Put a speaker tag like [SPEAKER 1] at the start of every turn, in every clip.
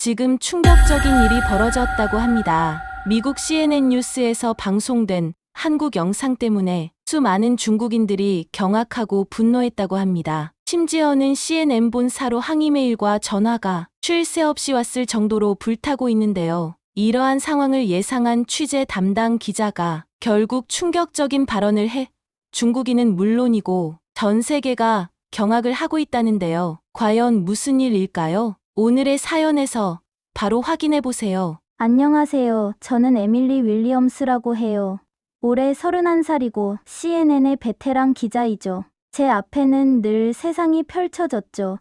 [SPEAKER 1] 지금 충격적인 일이 벌어졌다고 합니다. 미국 CNN 뉴스에서 방송된 한국 영상 때문에 수많은 중국인들이 경악하고 분노했다고 합니다. 심지어는 CNN 본사로 항의 메일과 전화가 쉴 새 없이 왔을 정도로 불타고 있는데요. 이러한 상황을 예상한 취재 담당 기자가 결국 충격적인 발언을 해 중국인은 물론이고 전 세계가 경악을 하고 있다는데요. 과연 무슨 일일까요? 오늘의 사연에서 바로 확인해 보세요.
[SPEAKER 2] 안녕하세요. 저는 에밀리 윌리엄스라고 해요. 올해 31살이고 CNN의 베테랑 기자이죠. 제 앞에는 늘 세상이 펼쳐졌죠.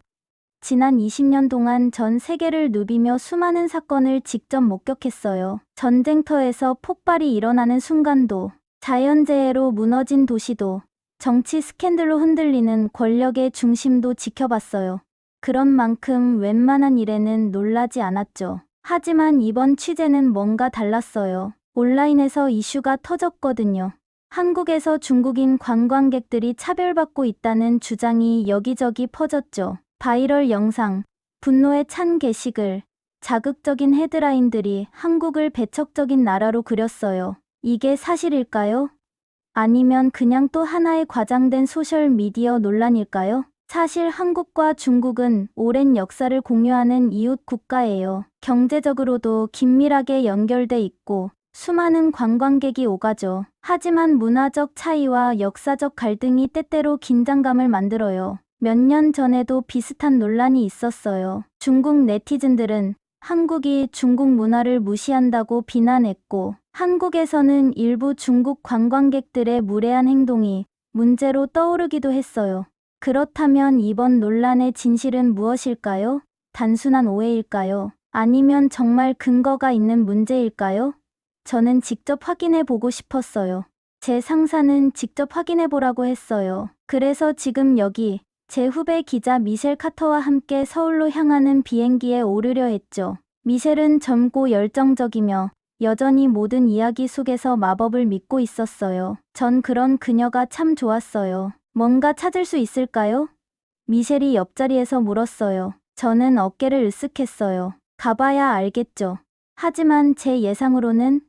[SPEAKER 2] 지난 20년 동안 전 세계를 누비며 수많은 사건을 직접 목격했어요. 전쟁터에서 폭발이 일어나는 순간도, 자연재해로 무너진 도시도, 정치 스캔들로 흔들리는 권력의 중심도 지켜봤어요. 그런 만큼 웬만한 일에는 놀라지 않았죠. 하지만 이번 취재는 뭔가 달랐어요. 온라인에서 이슈가 터졌거든요. 한국에서 중국인 관광객들이 차별받고 있다는 주장이 여기저기 퍼졌죠. 바이럴 영상, 분노에 찬 게시글, 자극적인 헤드라인들이 한국을 배척적인 나라로 그렸어요. 이게 사실일까요? 아니면 그냥 또 하나의 과장된 소셜미디어 논란일까요? 사실 한국과 중국은 오랜 역사를 공유하는 이웃 국가예요. 경제적으로도 긴밀하게 연결돼 있고 수많은 관광객이 오가죠. 하지만 문화적 차이와 역사적 갈등이 때때로 긴장감을 만들어요. 몇 년 전에도 비슷한 논란이 있었어요. 중국 네티즌들은 한국이 중국 문화를 무시한다고 비난했고, 한국에서는 일부 중국 관광객들의 무례한 행동이 문제로 떠오르기도 했어요. 그렇다면 이번 논란의 진실은 무엇일까요? 단순한 오해일까요? 아니면 정말 근거가 있는 문제일까요? 저는 직접 확인해 보고 싶었어요. 제 상사는 직접 확인해 보라고 했어요. 그래서 지금 여기 제 후배 기자 미셸 카터와 함께 서울로 향하는 비행기에 오르려 했죠. 미셸은 젊고 열정적이며 여전히 모든 이야기 속에서 마법을 믿고 있었어요. 전 그런 그녀가 참 좋았어요. 뭔가 찾을 수 있을까요? 미셸이 옆자리에서 물었어요. 저는 어깨를 으쓱했어요. 가봐야 알겠죠. 하지만 제 예상으로는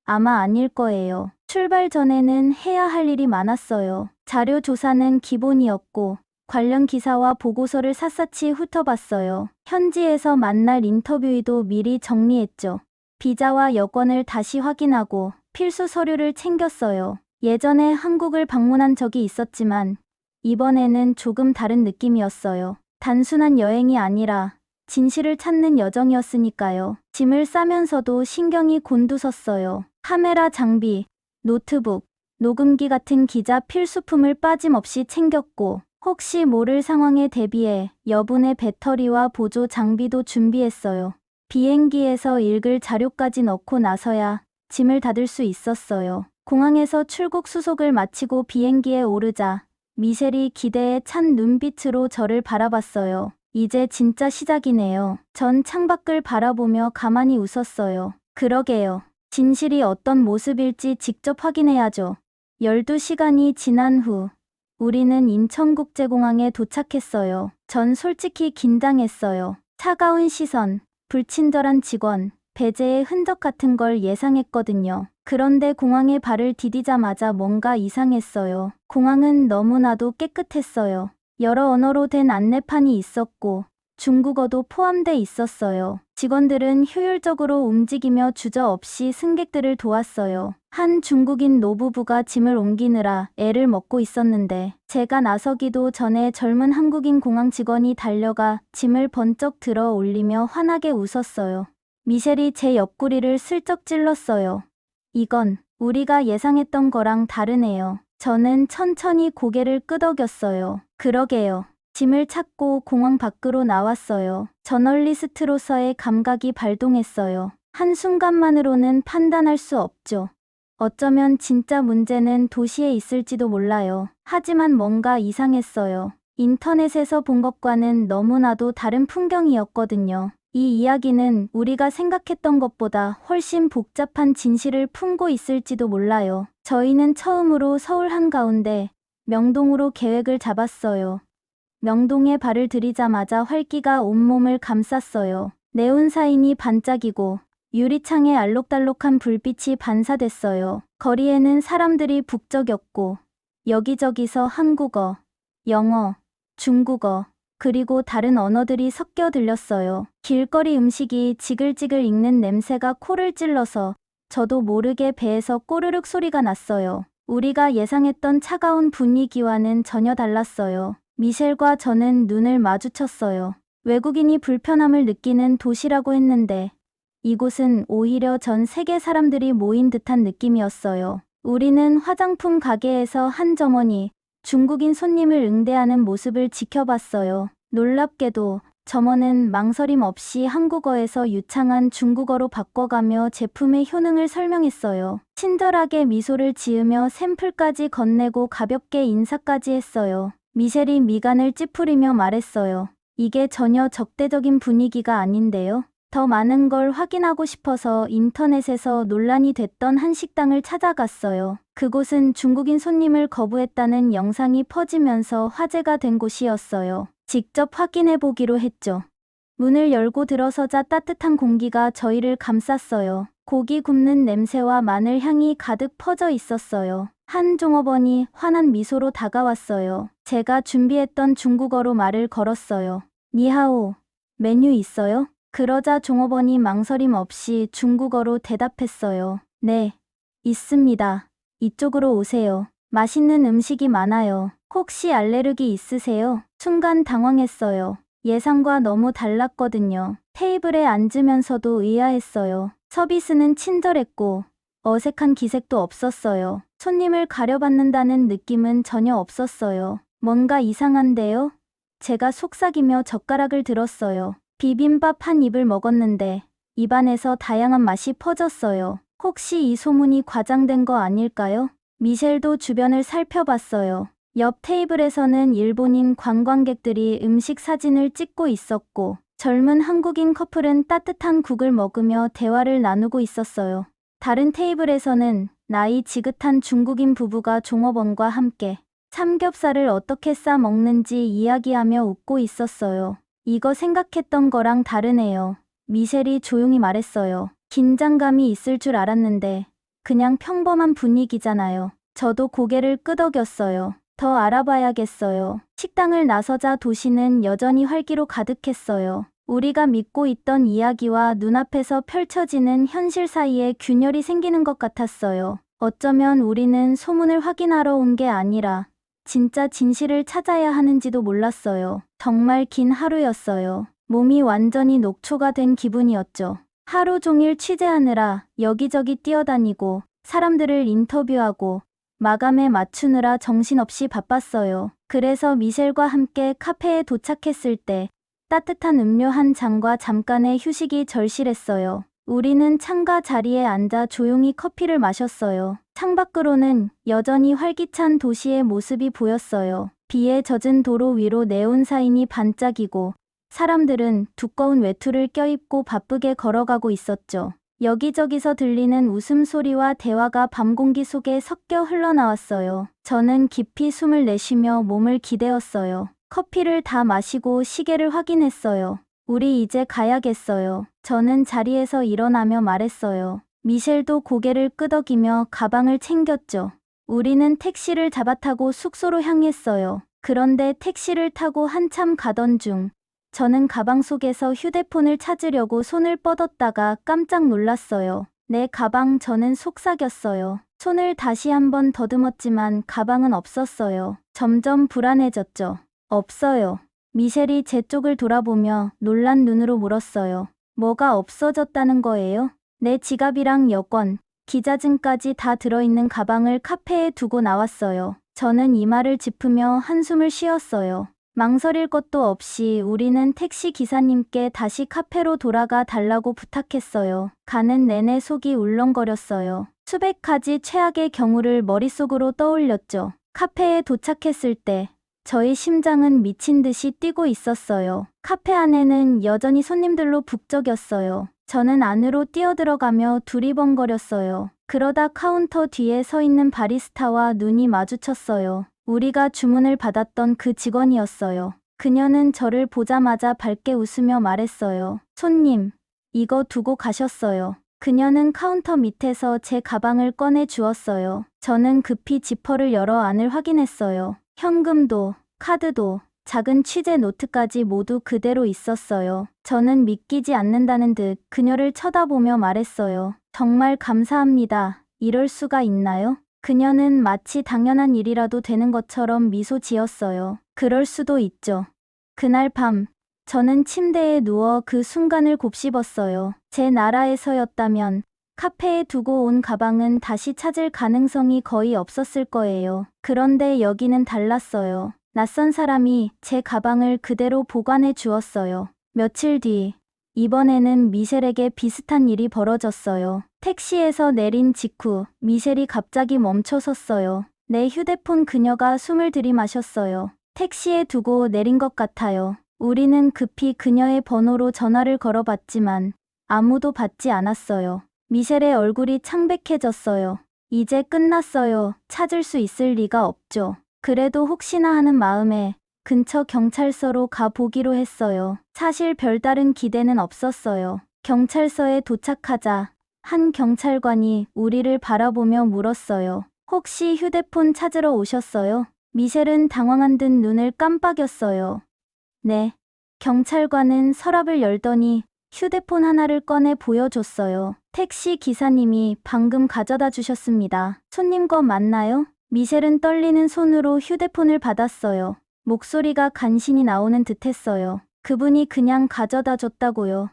[SPEAKER 2] 아마 아닐 거예요. 출발 전에는 해야 할 일이 많았어요. 자료 조사는 기본이었고, 관련 기사와 보고서를 샅샅이 훑어봤어요. 현지에서 만날 인터뷰도 미리 정리했죠. 비자와 여권을 다시 확인하고 필수 서류를 챙겼어요. 예전에 한국을 방문한 적이 있었지만 이번에는 조금 다른 느낌이었어요. 단순한 여행이 아니라 진실을 찾는 여정이었으니까요. 짐을 싸면서도 신경이 곤두섰어요. 카메라 장비, 노트북, 녹음기 같은 기자 필수품을 빠짐없이 챙겼고, 혹시 모를 상황에 대비해 여분의 배터리와 보조 장비도 준비했어요. 비행기에서 읽을 자료까지 넣고 나서야 짐을 닫을 수 있었어요. 공항에서 출국 수속을 마치고 비행기에 오르자 미셸이 기대에 찬 눈빛으로 저를 바라봤어요. 이제 진짜 시작이네요. 전 창밖을 바라보며 가만히 웃었어요. 그러게요. 진실이 어떤 모습일지 직접 확인해야죠. 12시간이 지난 후 우리는 인천국제공항에 도착했어요. 전 솔직히 긴장했어요. 차가운 시선, 불친절한 직원, 배제의 흔적 같은 걸 예상했거든요. 그런데 공항에 발을 디디자마자 뭔가 이상했어요. 공항은 너무나도 깨끗했어요. 여러 언어로 된 안내판이 있었고 중국어도 포함돼 있었어요. 직원들은 효율적으로 움직이며 주저없이 승객들을 도왔어요. 한 중국인 노부부가 짐을 옮기느라 애를 먹고 있었는데 제가 나서기도 전에 젊은 한국인 공항 직원이 달려가 짐을 번쩍 들어 올리며 환하게 웃었어요. 미셸이 제 옆구리를 슬쩍 찔렀어요. 이건 우리가 예상했던 거랑 다르네요. 저는 천천히 고개를 끄덕였어요. 그러게요. 짐을 찾고 공항 밖으로 나왔어요. 저널리스트로서의 감각이 발동했어요. 한순간만으로는 판단할 수 없죠. 어쩌면 진짜 문제는 도시에 있을지도 몰라요. 하지만 뭔가 이상했어요. 인터넷에서 본 것과는 너무나도 다른 풍경이었거든요. 이 이야기는 우리가 생각했던 것보다 훨씬 복잡한 진실을 품고 있을지도 몰라요. 저희는 처음으로 서울 한가운데 명동으로 계획을 잡았어요. 명동에 발을 들이자마자 활기가 온몸을 감쌌어요. 네온사인이 반짝이고 유리창에 알록달록한 불빛이 반사됐어요. 거리에는 사람들이 북적였고 여기저기서 한국어, 영어, 중국어, 그리고 다른 언어들이 섞여 들렸어요. 길거리 음식이 지글지글 익는 냄새가 코를 찔러서 저도 모르게 배에서 꼬르륵 소리가 났어요. 우리가 예상했던 차가운 분위기와는 전혀 달랐어요. 미셸과 저는 눈을 마주쳤어요. 외국인이 불편함을 느끼는 도시라고 했는데 이곳은 오히려 전 세계 사람들이 모인 듯한 느낌이었어요. 우리는 화장품 가게에서 한 점원이 중국인 손님을 응대하는 모습을 지켜봤어요. 놀랍게도 점원은 망설임 없이 한국어에서 유창한 중국어로 바꿔가며 제품의 효능을 설명했어요. 친절하게 미소를 지으며 샘플까지 건네고 가볍게 인사까지 했어요. 미셸이 미간을 찌푸리며 말했어요. 이게 전혀 적대적인 분위기가 아닌데요. 더 많은 걸 확인하고 싶어서 인터넷에서 논란이 됐던 한 식당을 찾아갔어요. 그곳은 중국인 손님을 거부했다는 영상이 퍼지면서 화제가 된 곳이었어요. 직접 확인해 보기로 했죠. 문을 열고 들어서자 따뜻한 공기가 저희를 감쌌어요. 고기 굽는 냄새와 마늘 향이 가득 퍼져 있었어요. 한 종업원이 환한 미소로 다가왔어요. 제가 준비했던 중국어로 말을 걸었어요. 니하오, 메뉴 있어요? 그러자 종업원이 망설임 없이 중국어로 대답했어요. 네, 있습니다. 이쪽으로 오세요. 맛있는 음식이 많아요. 혹시 알레르기 있으세요? 순간 당황했어요. 예상과 너무 달랐거든요. 테이블에 앉으면서도 의아했어요. 서비스는 친절했고 어색한 기색도 없었어요. 손님을 가려받는다는 느낌은 전혀 없었어요. 뭔가 이상한데요? 제가 속삭이며 젓가락을 들었어요. 비빔밥 한 입을 먹었는데 입안에서 다양한 맛이 퍼졌어요. 혹시 이 소문이 과장된 거 아닐까요? 미셸도 주변을 살펴봤어요. 옆 테이블에서는 일본인 관광객들이 음식 사진을 찍고 있었고 젊은 한국인 커플은 따뜻한 국을 먹으며 대화를 나누고 있었어요. 다른 테이블에서는 나이 지긋한 중국인 부부가 종업원과 함께 삼겹살을 어떻게 싸 먹는지 이야기하며 웃고 있었어요. 이거 생각했던 거랑 다르네요. 미셸이 조용히 말했어요. 긴장감이 있을 줄 알았는데 그냥 평범한 분위기잖아요. 저도 고개를 끄덕였어요. 더 알아봐야겠어요. 식당을 나서자 도시는 여전히 활기로 가득했어요. 우리가 믿고 있던 이야기와 눈앞에서 펼쳐지는 현실 사이에 균열이 생기는 것 같았어요. 어쩌면 우리는 소문을 확인하러 온 게 아니라 진짜 진실을 찾아야 하는지도 몰랐어요. 정말 긴 하루였어요. 몸이 완전히 녹초가 된 기분이었죠. 하루 종일 취재하느라 여기저기 뛰어다니고 사람들을 인터뷰하고 마감에 맞추느라 정신없이 바빴어요. 그래서 미셸과 함께 카페에 도착했을 때 따뜻한 음료 한 잔과 잠깐의 휴식이 절실했어요. 우리는 창가 자리에 앉아 조용히 커피를 마셨어요. 창밖으로는 여전히 활기찬 도시의 모습이 보였어요. 비에 젖은 도로 위로 네온사인이 반짝이고 사람들은 두꺼운 외투를 껴입고 바쁘게 걸어가고 있었죠. 여기저기서 들리는 웃음소리와 대화가 밤 공기 속에 섞여 흘러나왔어요. 저는 깊이 숨을 내쉬며 몸을 기대었어요. 커피를 다 마시고 시계를 확인했어요. 우리 이제 가야겠어요. 저는 자리에서 일어나며 말했어요. 미셸도 고개를 끄덕이며 가방을 챙겼죠. 우리는 택시를 잡아타고 숙소로 향했어요. 그런데 택시를 타고 한참 가던 중 저는 가방 속에서 휴대폰을 찾으려고 손을 뻗었다가 깜짝 놀랐어요. 내 가방. 저는 속삭였어요. 손을 다시 한번 더듬었지만 가방은 없었어요. 점점 불안해졌죠. 없어요. 미셸이 제 쪽을 돌아보며 놀란 눈으로 물었어요. 뭐가 없어졌다는 거예요? 내 지갑이랑 여권, 기자증까지 다 들어있는 가방을 카페에 두고 나왔어요. 저는 이마를 짚으며 한숨을 쉬었어요. 망설일 것도 없이 우리는 택시 기사님께 다시 카페로 돌아가 달라고 부탁했어요. 가는 내내 속이 울렁거렸어요. 수백 가지 최악의 경우를 머릿속으로 떠올렸죠. 카페에 도착했을 때 저의 심장은 미친 듯이 뛰고 있었어요. 카페 안에는 여전히 손님들로 북적였어요. 저는 안으로 뛰어들어가며 두리번거렸어요. 그러다 카운터 뒤에 서 있는 바리스타와 눈이 마주쳤어요. 우리가 주문을 받았던 그 직원이었어요. 그녀는 저를 보자마자 밝게 웃으며 말했어요. 손님, 이거 두고 가셨어요. 그녀는 카운터 밑에서 제 가방을 꺼내 주었어요. 저는 급히 지퍼를 열어 안을 확인했어요. 현금도, 카드도, 작은 취재 노트까지 모두 그대로 있었어요. 저는 믿기지 않는다는 듯 그녀를 쳐다보며 말했어요. 정말 감사합니다. 이럴 수가 있나요? 그녀는 마치 당연한 일이라도 되는 것처럼 미소 지었어요. 그럴 수도 있죠. 그날 밤, 저는 침대에 누워 그 순간을 곱씹었어요. 제 나라에서였다면 카페에 두고 온 가방은 다시 찾을 가능성이 거의 없었을 거예요. 그런데 여기는 달랐어요. 낯선 사람이 제 가방을 그대로 보관해 주었어요. 며칠 뒤, 이번에는 미셸에게 비슷한 일이 벌어졌어요. 택시에서 내린 직후 미셸이 갑자기 멈춰섰어요. 내 휴대폰. 그녀가 숨을 들이마셨어요. 택시에 두고 내린 것 같아요. 우리는 급히 그녀의 번호로 전화를 걸어봤지만 아무도 받지 않았어요. 미셸의 얼굴이 창백해졌어요. 이제 끝났어요. 찾을 수 있을 리가 없죠. 그래도 혹시나 하는 마음에 근처 경찰서로 가보기로 했어요. 사실 별다른 기대는 없었어요. 경찰서에 도착하자 한 경찰관이 우리를 바라보며 물었어요. 혹시 휴대폰 찾으러 오셨어요? 미셸은 당황한 듯 눈을 깜빡였어요. 네. 경찰관은 서랍을 열더니 휴대폰 하나를 꺼내 보여줬어요. 택시 기사님이 방금 가져다 주셨습니다. 손님 거 맞나요? 미셸은 떨리는 손으로 휴대폰을 받았어요. 목소리가 간신히 나오는 듯했어요. 그분이 그냥 가져다 줬다고요.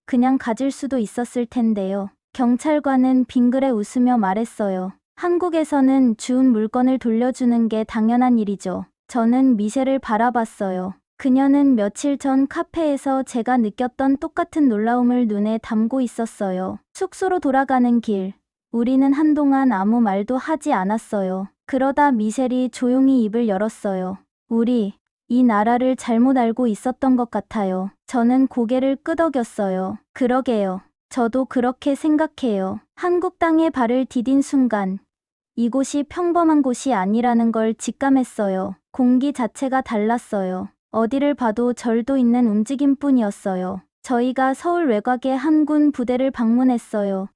[SPEAKER 2] 그냥 가질 수도 있었을 텐데요. 경찰관은 빙그레 웃으며 말했어요. 한국에서는 주운 물건을 돌려주는 게 당연한 일이죠. 저는 미셸을 바라봤어요. 그녀는 며칠 전 카페에서 제가 느꼈던 똑같은 놀라움을 눈에 담고 있었어요. 숙소로 돌아가는 길, 우리는 한동안 아무 말도 하지 않았어요. 그러다 미셸이 조용히 입을 열었어요. 우리, 이 나라를 잘못 알고 있었던 것 같아요. 저는 고개를 끄덕였어요. 그러게요. 저도 그렇게 생각해요. 한국 땅에 발을 디딘 순간, 이곳이 평범한 곳이 아니라는 걸 직감했어요. 공기 자체가 달랐어요. 어디를 봐도 절도 있는 움직임뿐이었어요. 저희가 서울 외곽의 한 군 부대를 방문했어요.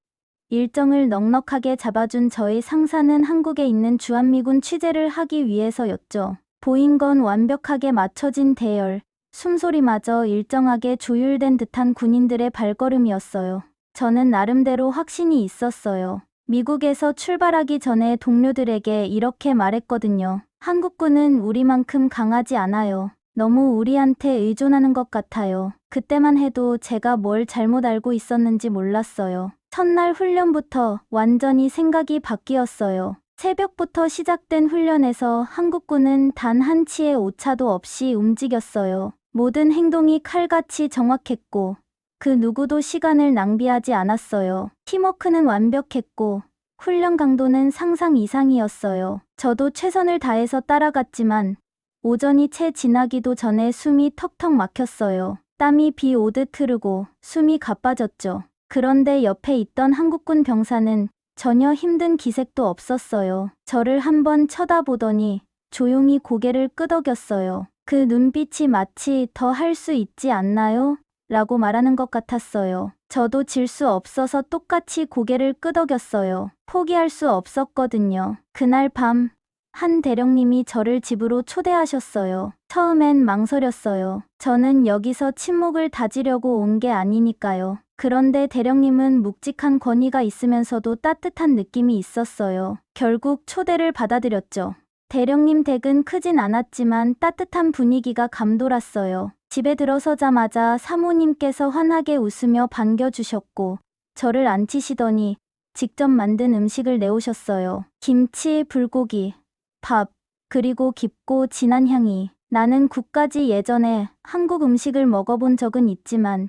[SPEAKER 2] 일정을 넉넉하게 잡아준 저희 상사는 한국에 있는 주한미군 취재를 하기 위해서였죠. 보인 건 완벽하게 맞춰진 대열, 숨소리마저 일정하게 조율된 듯한 군인들의 발걸음이었어요. 저는 나름대로 확신이 있었어요. 미국에서 출발하기 전에 동료들에게 이렇게 말했거든요. 한국군은 우리만큼 강하지 않아요. 너무 우리한테 의존하는 것 같아요. 그때만 해도 제가 뭘 잘못 알고 있었는지 몰랐어요. 첫날 훈련부터 완전히 생각이 바뀌었어요. 새벽부터 시작된 훈련에서 한국군은 단 한 치의 오차도 없이 움직였어요. 모든 행동이 칼같이 정확했고 그 누구도 시간을 낭비하지 않았어요. 팀워크는 완벽했고 훈련 강도는 상상 이상이었어요. 저도 최선을 다해서 따라갔지만 오전이 채 지나기도 전에 숨이 턱턱 막혔어요. 땀이 비 오듯 흐르고 숨이 가빠졌죠. 그런데 옆에 있던 한국군 병사는 전혀 힘든 기색도 없었어요. 저를 한번 쳐다보더니 조용히 고개를 끄덕였어요. 그 눈빛이 마치 더 할 수 있지 않나요? 라고 말하는 것 같았어요. 저도 질 수 없어서 똑같이 고개를 끄덕였어요. 포기할 수 없었거든요. 그날 밤, 한 대령님이 저를 집으로 초대하셨어요. 처음엔 망설였어요. 저는 여기서 침묵을 다지려고 온 게 아니니까요. 그런데 대령님은 묵직한 권위가 있으면서도 따뜻한 느낌이 있었어요. 결국 초대를 받아들였죠. 대령님 댁은 크진 않았지만 따뜻한 분위기가 감돌았어요. 집에 들어서자마자 사모님께서 환하게 웃으며 반겨주셨고 저를 앉히시더니 직접 만든 음식을 내오셨어요. 김치, 불고기, 밥, 그리고 깊고 진한 향이. 나는 국까지 예전에 한국 음식을 먹어본 적은 있지만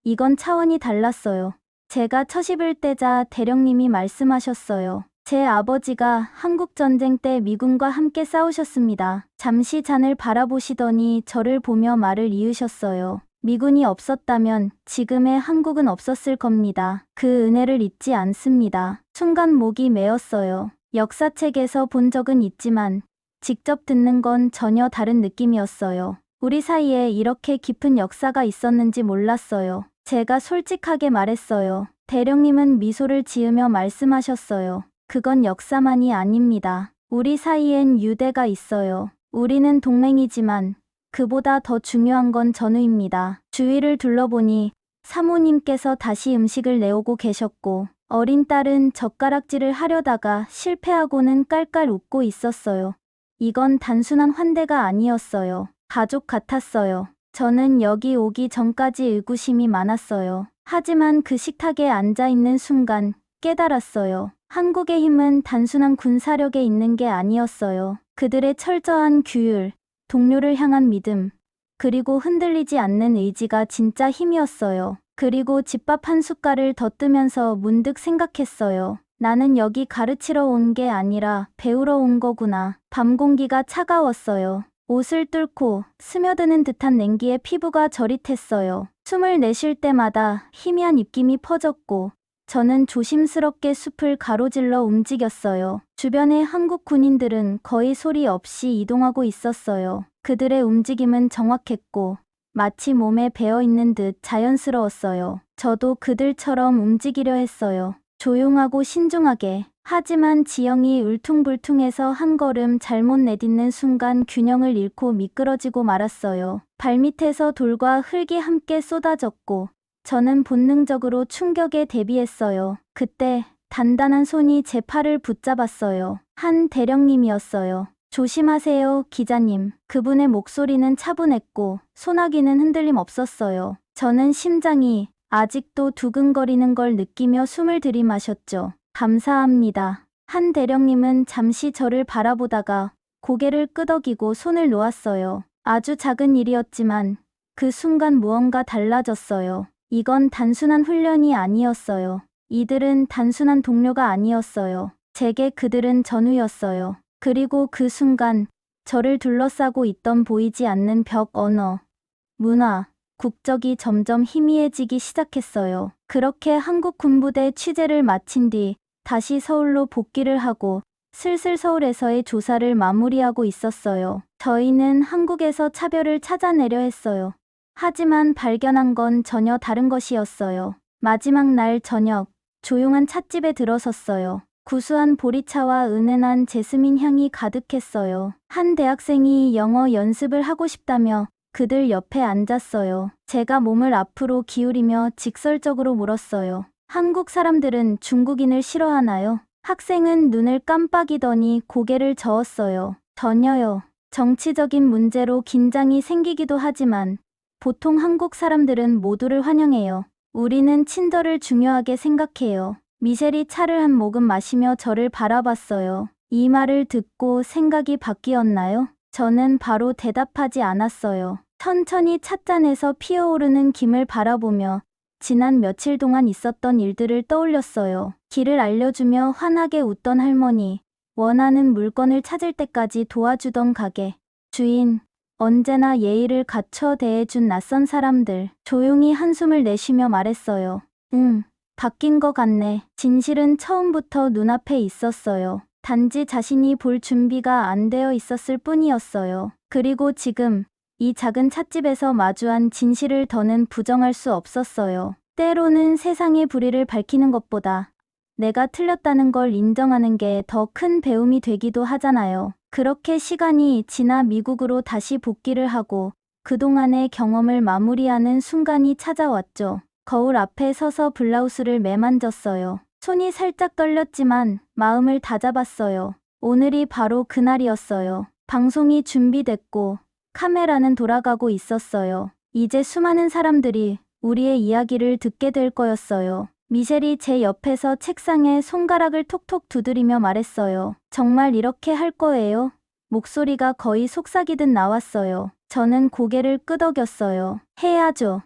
[SPEAKER 2] 이건 차원이 달랐어요. 제가 처십을 떼자 대령님이 말씀하셨어요. 제 아버지가 한국전쟁 때 미군과 함께 싸우셨습니다. 잠시 잔을 바라보시더니 저를 보며 말을 이으셨어요. 미군이 없었다면 지금의 한국은 없었을 겁니다. 그 은혜를 잊지 않습니다. 순간 목이 메었어요. 역사책에서 본 적은 있지만 직접 듣는 건 전혀 다른 느낌이었어요. 우리 사이에 이렇게 깊은 역사가 있었는지 몰랐어요. 제가 솔직하게 말했어요. 대령님은 미소를 지으며 말씀하셨어요. 그건 역사만이 아닙니다. 우리 사이엔 유대가 있어요. 우리는 동맹이지만 그보다 더 중요한 건 전우입니다. 주위를 둘러보니 사모님께서 다시 음식을 내오고 계셨고 어린 딸은 젓가락질을 하려다가 실패하고는 깔깔 웃고 있었어요. 이건 단순한 환대가 아니었어요. 가족 같았어요. 저는 여기 오기 전까지 의구심이 많았어요. 하지만 그 식탁에 앉아있는 순간 깨달았어요. 한국의 힘은 단순한 군사력에 있는 게 아니었어요. 그들의 철저한 규율, 동료를 향한 믿음, 그리고 흔들리지 않는 의지가 진짜 힘이었어요. 그리고 집밥 한 숟갈을 더 뜨면서 문득 생각했어요. 나는 여기 가르치러 온 게 아니라 배우러 온 거구나. 밤 공기가 차가웠어요. 옷을 뚫고 스며드는 듯한 냉기에 피부가 저릿했어요. 숨을 내쉴 때마다 희미한 입김이 퍼졌고 저는 조심스럽게 숲을 가로질러 움직였어요. 주변의 한국 군인들은 거의 소리 없이 이동하고 있었어요. 그들의 움직임은 정확했고 마치 몸에 배어있는 듯 자연스러웠어요. 저도 그들처럼 움직이려 했어요. 조용하고 신중하게. 하지만 지형이 울퉁불퉁해서 한 걸음 잘못 내딛는 순간 균형을 잃고 미끄러지고 말았어요. 발밑에서 돌과 흙이 함께 쏟아졌고 저는 본능적으로 충격에 대비했어요. 그때 단단한 손이 제 팔을 붙잡았어요. 한 대령님이었어요. 조심하세요, 기자님. 그분의 목소리는 차분했고 소나기는 흔들림 없었어요. 저는 심장이 아직도 두근거리는 걸 느끼며 숨을 들이마셨죠. 감사합니다. 한 대령님은 잠시 저를 바라보다가 고개를 끄덕이고 손을 놓았어요. 아주 작은 일이었지만 그 순간 무언가 달라졌어요. 이건 단순한 훈련이 아니었어요. 이들은 단순한 동료가 아니었어요. 제게 그들은 전우였어요. 그리고 그 순간 저를 둘러싸고 있던 보이지 않는 벽 언어, 문화, 국적이 점점 희미해지기 시작했어요. 그렇게 한국 군부대 취재를 마친 뒤 다시 서울로 복귀를 하고 슬슬 서울에서의 조사를 마무리하고 있었어요. 저희는 한국에서 차별을 찾아내려 했어요. 하지만 발견한 건 전혀 다른 것이었어요. 마지막 날 저녁, 조용한 찻집에 들어섰어요. 구수한 보리차와 은은한 제스민 향이 가득했어요. 한 대학생이 영어 연습을 하고 싶다며 그들 옆에 앉았어요. 제가 몸을 앞으로 기울이며 직설적으로 물었어요. 한국 사람들은 중국인을 싫어하나요? 학생은 눈을 깜빡이더니 고개를 저었어요. 전혀요. 정치적인 문제로 긴장이 생기기도 하지만 보통 한국 사람들은 모두를 환영해요. 우리는 친절을 중요하게 생각해요. 미셸이 차를 한 모금 마시며 저를 바라봤어요. 이 말을 듣고 생각이 바뀌었나요? 저는 바로 대답하지 않았어요. 천천히 찻잔에서 피어오르는 김을 바라보며 지난 며칠 동안 있었던 일들을 떠올렸어요. 길을 알려주며 환하게 웃던 할머니, 원하는 물건을 찾을 때까지 도와주던 가게, 주인, 언제나 예의를 갖춰 대해준 낯선 사람들. 조용히 한숨을 내쉬며 말했어요. 바뀐 것 같네. 진실은 처음부터 눈앞에 있었어요. 단지 자신이 볼 준비가 안 되어 있었을 뿐이었어요. 그리고 지금 이 작은 찻집에서 마주한 진실을 더는 부정할 수 없었어요. 때로는 세상의 불의를 밝히는 것보다 내가 틀렸다는 걸 인정하는 게 더 큰 배움이 되기도 하잖아요. 그렇게 시간이 지나 미국으로 다시 복귀를 하고 그동안의 경험을 마무리하는 순간이 찾아왔죠. 거울 앞에 서서 블라우스를 매만졌어요. 손이 살짝 떨렸지만 마음을 다잡았어요. 오늘이 바로 그날이었어요. 방송이 준비됐고 카메라는 돌아가고 있었어요. 이제 수많은 사람들이 우리의 이야기를 듣게 될 거였어요. 미셸이 제 옆에서 책상에 손가락을 톡톡 두드리며 말했어요. 정말 이렇게 할 거예요? 목소리가 거의 속삭이듯 나왔어요. 저는 고개를 끄덕였어요. 해야죠.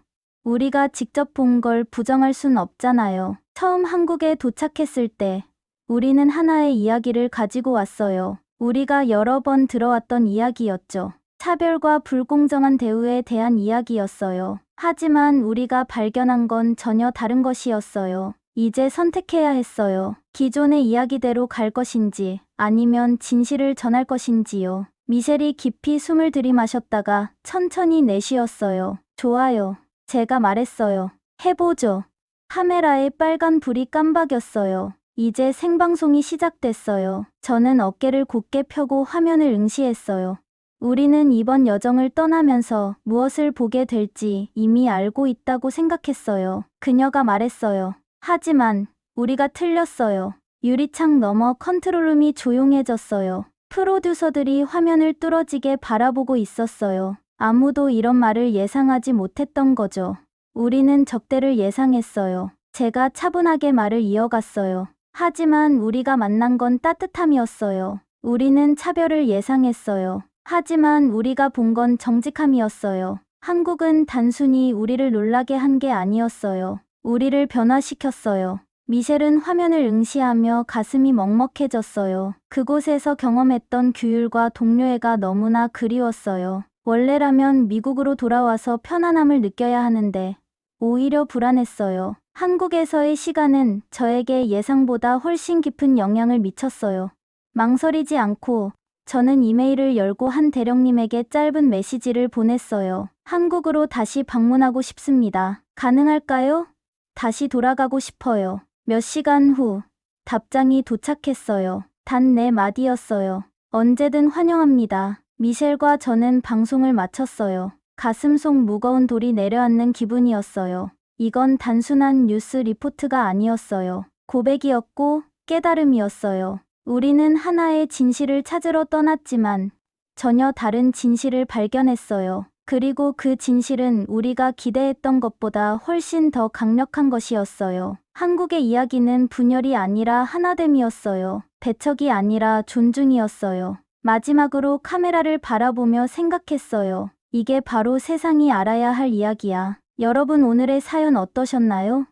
[SPEAKER 2] 우리가 직접 본 걸 부정할 순 없잖아요. 처음 한국에 도착했을 때 우리는 하나의 이야기를 가지고 왔어요. 우리가 여러 번 들어왔던 이야기였죠. 차별과 불공정한 대우에 대한 이야기였어요. 하지만 우리가 발견한 건 전혀 다른 것이었어요. 이제 선택해야 했어요. 기존의 이야기대로 갈 것인지 아니면 진실을 전할 것인지요. 미셸이 깊이 숨을 들이마셨다가 천천히 내쉬었어요. 좋아요. 제가 말했어요. 해보죠. 카메라에 빨간 불이 깜박였어요. 이제 생방송이 시작됐어요. 저는 어깨를 곧게 펴고 화면을 응시했어요. 우리는 이번 여정을 떠나면서 무엇을 보게 될지 이미 알고 있다고 생각했어요. 그녀가 말했어요. 하지만 우리가 틀렸어요. 유리창 너머 컨트롤룸이 조용해졌어요. 프로듀서들이 화면을 뚫어지게 바라보고 있었어요. 아무도 이런 말을 예상하지 못했던 거죠. 우리는 적대를 예상했어요. 제가 차분하게 말을 이어갔어요. 하지만 우리가 만난 건 따뜻함이었어요. 우리는 차별을 예상했어요. 하지만 우리가 본 건 정직함이었어요. 한국은 단순히 우리를 놀라게 한 게 아니었어요. 우리를 변화시켰어요. 미셸은 화면을 응시하며 가슴이 먹먹해졌어요. 그곳에서 경험했던 규율과 동료애가 너무나 그리웠어요. 원래라면 미국으로 돌아와서 편안함을 느껴야 하는데 오히려 불안했어요. 한국에서의 시간은 저에게 예상보다 훨씬 깊은 영향을 미쳤어요. 망설이지 않고 저는 이메일을 열고 한 대령님에게 짧은 메시지를 보냈어요. 한국으로 다시 방문하고 싶습니다. 가능할까요? 다시 돌아가고 싶어요. 몇 시간 후 답장이 도착했어요. 단 4마디였어요. 언제든 환영합니다. 미셸과 저는 방송을 마쳤어요. 가슴 속 무거운 돌이 내려앉는 기분이었어요. 이건 단순한 뉴스 리포트가 아니었어요. 고백이었고 깨달음이었어요. 우리는 하나의 진실을 찾으러 떠났지만 전혀 다른 진실을 발견했어요. 그리고 그 진실은 우리가 기대했던 것보다 훨씬 더 강력한 것이었어요. 한국의 이야기는 분열이 아니라 하나됨이었어요. 배척이 아니라 존중이었어요. 마지막으로 카메라를 바라보며 생각했어요. 이게 바로 세상이 알아야 할 이야기야. 여러분 오늘의 사연 어떠셨나요?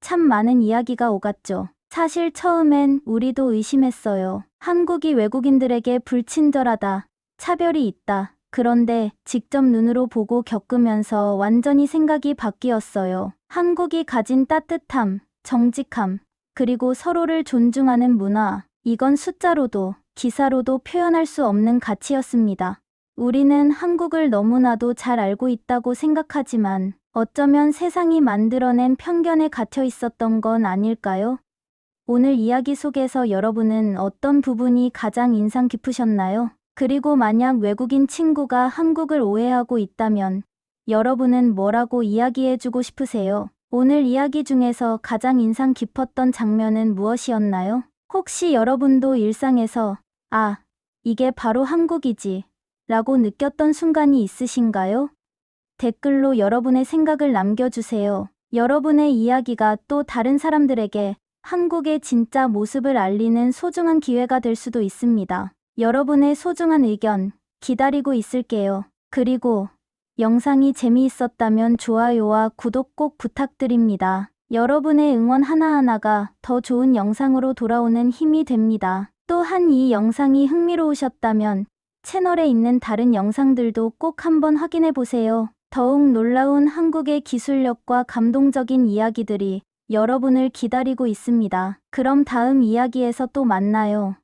[SPEAKER 2] 참 많은 이야기가 오갔죠. 사실 처음엔 우리도 의심했어요. 한국이 외국인들에게 불친절하다, 차별이 있다. 그런데 직접 눈으로 보고 겪으면서 완전히 생각이 바뀌었어요. 한국이 가진 따뜻함, 정직함, 그리고 서로를 존중하는 문화, 이건 숫자로도 기사로도 표현할 수 없는 가치였습니다. 우리는 한국을 너무나도 잘 알고 있다고 생각하지만 어쩌면 세상이 만들어낸 편견에 갇혀 있었던 건 아닐까요? 오늘 이야기 속에서 여러분은 어떤 부분이 가장 인상 깊으셨나요? 그리고 만약 외국인 친구가 한국을 오해하고 있다면 여러분은 뭐라고 이야기해주고 싶으세요? 오늘 이야기 중에서 가장 인상 깊었던 장면은 무엇이었나요? 혹시 여러분도 일상에서 아, 이게 바로 한국이지 라고 느꼈던 순간이 있으신가요? 댓글로 여러분의 생각을 남겨주세요. 여러분의 이야기가 또 다른 사람들에게 한국의 진짜 모습을 알리는 소중한 기회가 될 수도 있습니다. 여러분의 소중한 의견 기다리고 있을게요. 그리고 영상이 재미있었다면 좋아요와 구독 꼭 부탁드립니다. 여러분의 응원 하나하나가 더 좋은 영상으로 돌아오는 힘이 됩니다. 또한 이 영상이 흥미로우셨다면 채널에 있는 다른 영상들도 꼭 한번 확인해 보세요. 더욱 놀라운 한국의 기술력과 감동적인 이야기들이 여러분을 기다리고 있습니다. 그럼 다음 이야기에서 또 만나요.